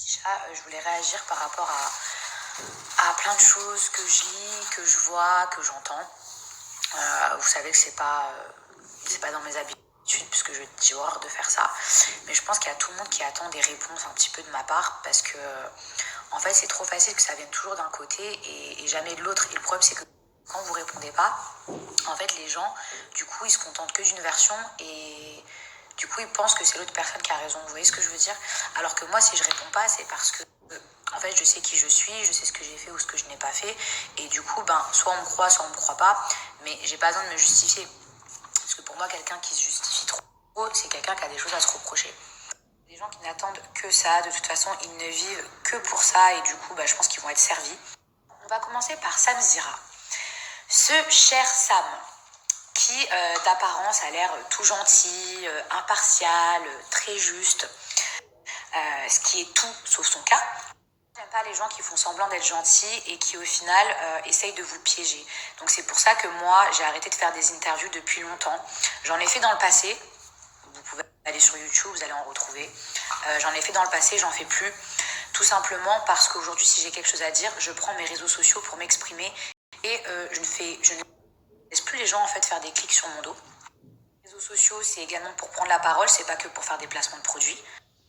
Je voulais réagir par rapport à plein de choses que je lis, que je vois, que j'entends. Vous savez que c'est pas dans mes habitudes parce que j'ai horreur de faire ça. Mais je pense qu'il y a tout le monde qui attend des réponses un petit peu de ma part parce que en fait c'est trop facile que ça vienne toujours d'un côté et jamais de l'autre. Et le problème c'est que quand vous répondez pas, en fait les gens du coup ils se contentent que d'une version et du coup ils pensent que c'est l'autre personne qui a raison. Vous voyez ce que je veux dire? Alors que moi si je réponds pas c'est parce que en fait je sais qui je suis, je sais ce que j'ai fait ou ce que je n'ai pas fait et du coup soit on me croit soit on me croit pas, mais j'ai pas besoin de me justifier parce que pour moi quelqu'un qui se justifie trop c'est quelqu'un qui a des choses à se reprocher. Les gens qui n'attendent que ça, de toute façon ils ne vivent que pour ça et du coup je pense qu'ils vont être servis. On va commencer par Sam Zira. Ce cher Sam qui d'apparence a l'air tout gentil, impartial, très juste, ce qui est tout sauf son cas. J'aime pas les gens qui font semblant d'être gentils et qui au final essayent de vous piéger. Donc c'est pour ça que moi j'ai arrêté de faire des interviews depuis longtemps. J'en ai fait dans le passé, vous pouvez aller sur YouTube, vous allez en retrouver. J'en ai fait dans le passé, j'en fais plus. Tout simplement parce qu'aujourd'hui si j'ai quelque chose à dire, je prends mes réseaux sociaux pour m'exprimer et je ne laisse plus les gens en fait faire des clics sur mon dos. Les réseaux sociaux c'est également pour prendre la parole, c'est pas que pour faire des placements de produits.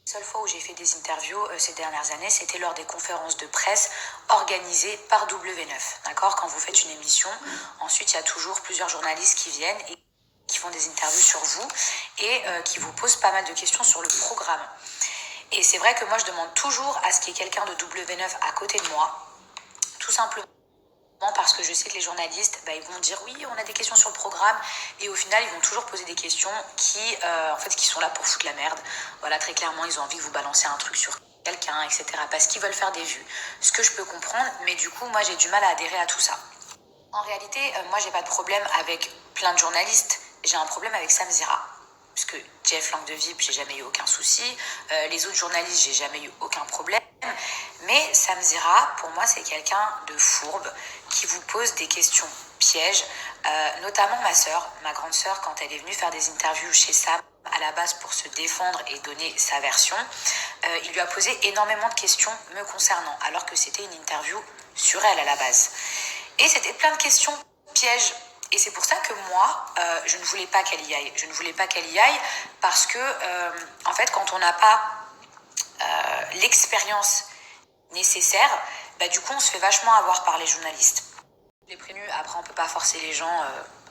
La seule fois où j'ai fait des interviews ces dernières années, c'était lors des conférences de presse organisées par W9. D'accord? Quand vous faites une émission, ensuite il y a toujours plusieurs journalistes qui viennent et qui font des interviews sur vous et qui vous posent pas mal de questions sur le programme. Et c'est vrai que moi je demande toujours à ce qu'il y ait quelqu'un de W9 à côté de moi, tout simplement parce que je sais que les journalistes, ils vont dire oui, on a des questions sur le programme et au final, ils vont toujours poser des questions qui sont là pour foutre la merde. Voilà, très clairement, ils ont envie que vous balancez un truc sur quelqu'un, etc. parce qu'ils veulent faire des vues. Ce que je peux comprendre, mais du coup, moi, j'ai du mal à adhérer à tout ça. En réalité, moi, j'ai pas de problème avec plein de journalistes. J'ai un problème avec Sam Zira. Parce que Jeff Lang de VIP, j'ai jamais eu aucun souci. Les autres journalistes, j'ai jamais eu aucun problème. Mais Sam Zira, pour moi, c'est quelqu'un de fourbe qui vous pose des questions pièges. Notamment ma grande sœur, quand elle est venue faire des interviews chez Sam à la base pour se défendre et donner sa version, il lui a posé énormément de questions me concernant, alors que c'était une interview sur elle à la base. Et c'était plein de questions pièges. Et c'est pour ça que moi, je ne voulais pas qu'elle y aille. Je ne voulais pas qu'elle y aille parce que, en fait, quand on n'a pas l'expérience nécessaire, du coup, on se fait vachement avoir par les journalistes. Je l'ai prévenu, après, on peut pas forcer les gens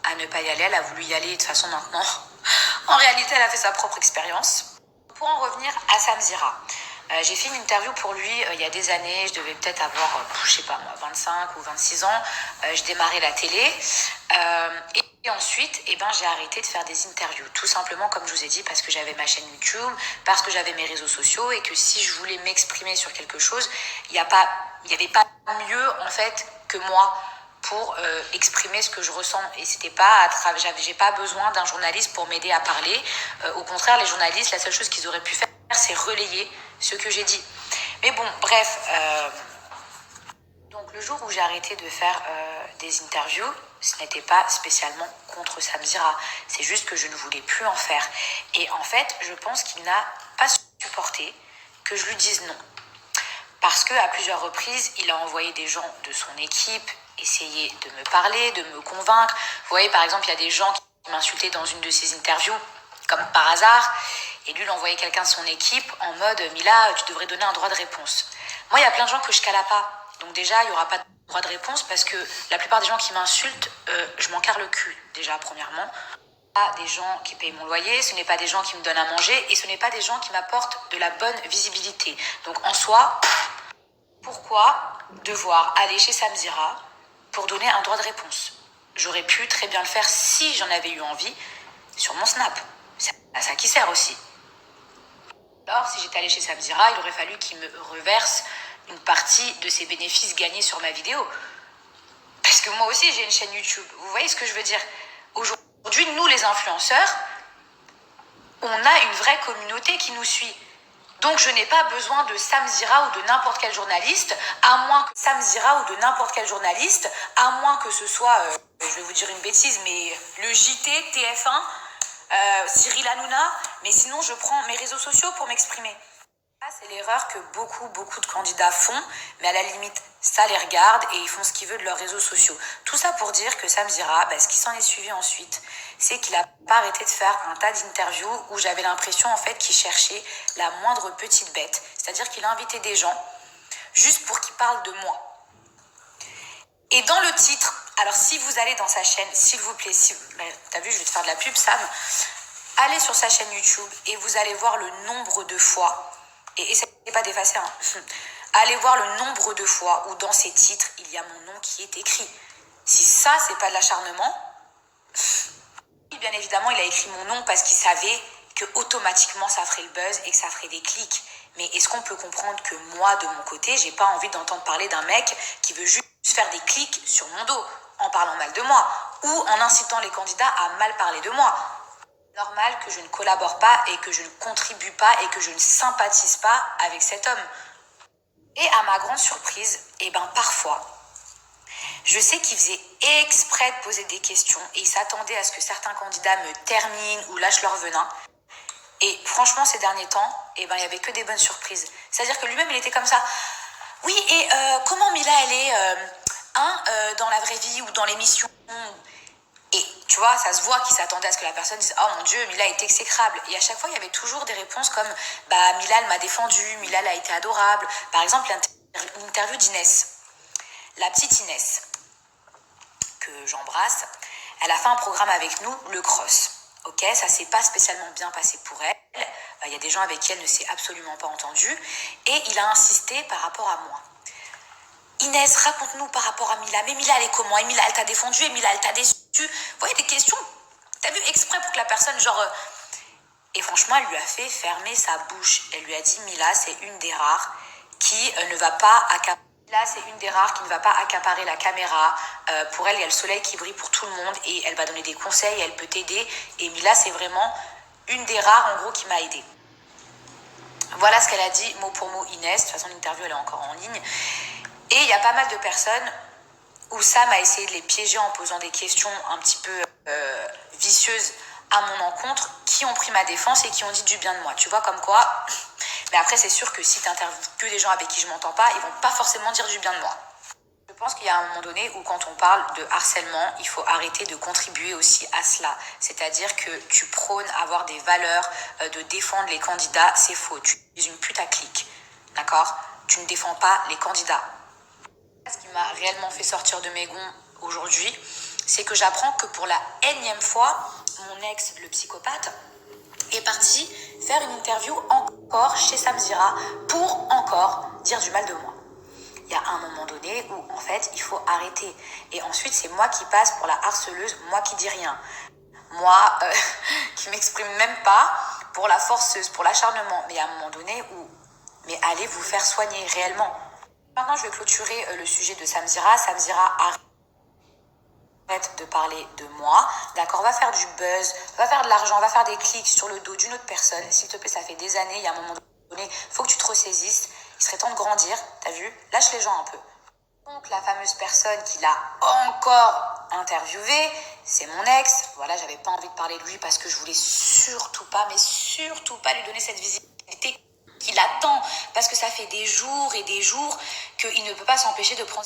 à ne pas y aller. Elle a voulu y aller de toute façon maintenant. En réalité, elle a fait sa propre expérience. Pour en revenir à Sam Zira, j'ai fait une interview pour lui il y a des années. Je devais peut-être avoir, 25 ou 26 ans. Je démarrais la télé. Et ensuite, j'ai arrêté de faire des interviews. Tout simplement, comme je vous ai dit, parce que j'avais ma chaîne YouTube, parce que j'avais mes réseaux sociaux et que si je voulais m'exprimer sur quelque chose, il n'y avait pas mieux, en fait, que moi pour exprimer ce que je ressens. Et c'était pas j'ai pas besoin d'un journaliste pour m'aider à parler. Au contraire, les journalistes, la seule chose qu'ils auraient pu faire, c'est relayer ce que j'ai dit. Mais bon, bref. Donc le jour où j'ai arrêté de faire des interviews, ce n'était pas spécialement contre Sam Zira. C'est juste que je ne voulais plus en faire. Et en fait, je pense qu'il n'a pas supporté que je lui dise non. Parce qu'à plusieurs reprises, il a envoyé des gens de son équipe essayer de me parler, de me convaincre. Vous voyez, par exemple, il y a des gens qui m'insultaient dans une de ses interviews, comme par hasard, et lui, il envoyait quelqu'un de son équipe en mode « Mila, tu devrais donner un droit de réponse ». Moi, il y a plein de gens que je cala pas. Donc déjà, il n'y aura pas de droit de réponse parce que la plupart des gens qui m'insultent, je m'en carre le cul, déjà, premièrement. Pas des gens qui payent mon loyer, ce n'est pas des gens qui me donnent à manger et ce n'est pas des gens qui m'apportent de la bonne visibilité. Donc en soi, pourquoi devoir aller chez Sam Zira pour donner un droit de réponse? J'aurais pu très bien le faire si j'en avais eu envie sur mon Snap. C'est à ça qui sert aussi. Alors, si j'étais allée chez Sam Zira, il aurait fallu qu'il me reverse une partie de ses bénéfices gagnés sur ma vidéo. Parce que moi aussi, j'ai une chaîne YouTube. Vous voyez ce que je veux dire? Aujourd'hui, nous, les influenceurs, on a une vraie communauté qui nous suit. Donc, je n'ai pas besoin de Sam Zira ou de n'importe quel journaliste, à moins que Sam Zira ou de n'importe quel journaliste, à moins que ce soit, je vais vous dire une bêtise, mais le JT, TF1, Cyril Hanouna, mais sinon, je prends mes réseaux sociaux pour m'exprimer. Pas c'est l'erreur que beaucoup de candidats font, mais à la limite, ça les regarde et ils font ce qu'ils veulent de leurs réseaux sociaux. Tout ça pour dire que Sam Zira, ce qui s'en est suivi ensuite, c'est qu'il n'a pas arrêté de faire un tas d'interviews où j'avais l'impression en fait qu'il cherchait la moindre petite bête. C'est-à-dire qu'il a invité des gens juste pour qu'ils parlent de moi. Et dans le titre, alors si vous allez dans sa chaîne, s'il vous plaît, t'as vu, je vais te faire de la pub, Sam, allez sur sa chaîne YouTube et vous allez voir le nombre de fois, et essayez pas d'effacer, allez voir le nombre de fois où dans ces titres, il y a mon nom qui est écrit. Si ça, c'est pas de l'acharnement, bien évidemment, il a écrit mon nom parce qu'il savait que automatiquement ça ferait le buzz et que ça ferait des clics. Mais est-ce qu'on peut comprendre que moi, de mon côté, j'ai pas envie d'entendre parler d'un mec qui veut juste faire des clics sur mon dos en parlant mal de moi ou en incitant les candidats à mal parler de moi? Normal que je ne collabore pas et que je ne contribue pas et que je ne sympathise pas avec cet homme. Et à ma grande surprise, parfois, je sais qu'il faisait exprès de poser des questions et il s'attendait à ce que certains candidats me terminent ou lâchent leur venin. Et franchement, ces derniers temps, il n'y avait que des bonnes surprises. C'est-à-dire que lui-même, il était comme ça. Oui, et comment Mila, elle est dans la vraie vie ou dans l'émission? Et tu vois, ça se voit qu'il s'attendait à ce que la personne dise « Oh mon Dieu, Mila est exécrable ». Et à chaque fois, il y avait toujours des réponses comme « Mila, elle m'a défendue, Mila, elle a été adorable ». Par exemple, l'interview d'Inès. La petite Inès, que j'embrasse, elle a fait un programme avec nous, le cross. Ok, ça s'est pas spécialement bien passé pour elle. Il y a des gens avec qui elle ne s'est absolument pas entendue. Et il a insisté par rapport à moi. Inès, raconte-nous par rapport à Mila. Mais Mila, elle est comment? Et Mila, elle t'a défendu? Et Mila, elle t'a déçu? Vous voyez, des questions, t'as vu, exprès pour que la personne, Et franchement, elle lui a fait fermer sa bouche. Elle lui a dit, Mila, c'est une des rares qui ne va pas accaparer. Là, c'est une des rares qui ne va pas accaparer la caméra. Pour elle, il y a le soleil qui brille pour tout le monde et elle va donner des conseils, elle peut t'aider. Et Mila, c'est vraiment une des rares, en gros, qui m'a aidée. Voilà ce qu'elle a dit, mot pour mot, Inès. De toute façon, l'interview, elle est encore en ligne. Et il y a pas mal de personnes où Sam a essayé de les piéger en posant des questions un petit peu vicieuses à mon encontre, qui ont pris ma défense et qui ont dit du bien de moi. Tu vois, comme quoi... Mais après, c'est sûr que si tu interviews que des gens avec qui je m'entends pas, ils vont pas forcément dire du bien de moi. Je pense qu'il y a un moment donné où quand on parle de harcèlement, il faut arrêter de contribuer aussi à cela. C'est-à-dire que tu prônes avoir des valeurs, de défendre les candidats, c'est faux. Tu es une putaclic, d'accord? Tu ne défends pas les candidats. Ce qui m'a réellement fait sortir de mes gonds aujourd'hui, c'est que j'apprends que pour la énième fois, mon ex, le psychopathe, est parti faire une interview encore chez Sam Zira pour encore dire du mal de moi. Il y a un moment donné où en fait il faut arrêter. Et ensuite c'est moi qui passe pour la harceleuse, moi qui dis rien. Moi qui m'exprime même pas pour la forceuse, pour l'acharnement. Mais il y a un moment donné où mais allez vous faire soigner réellement. Maintenant je vais clôturer le sujet de Sam Zira. Sam Zira arrête de parler de moi, d'accord, va faire du buzz, va faire de l'argent, va faire des clics sur le dos d'une autre personne, s'il te plaît, ça fait des années, il y a un moment donné, faut que tu te ressaisisses, il serait temps de grandir, t'as vu, lâche les gens un peu. Donc la fameuse personne qui l'a encore interviewé, c'est mon ex, voilà, j'avais pas envie de parler de lui parce que je voulais surtout pas, mais surtout pas lui donner cette visibilité qu'il attend, parce que ça fait des jours et des jours qu'il ne peut pas s'empêcher de prendre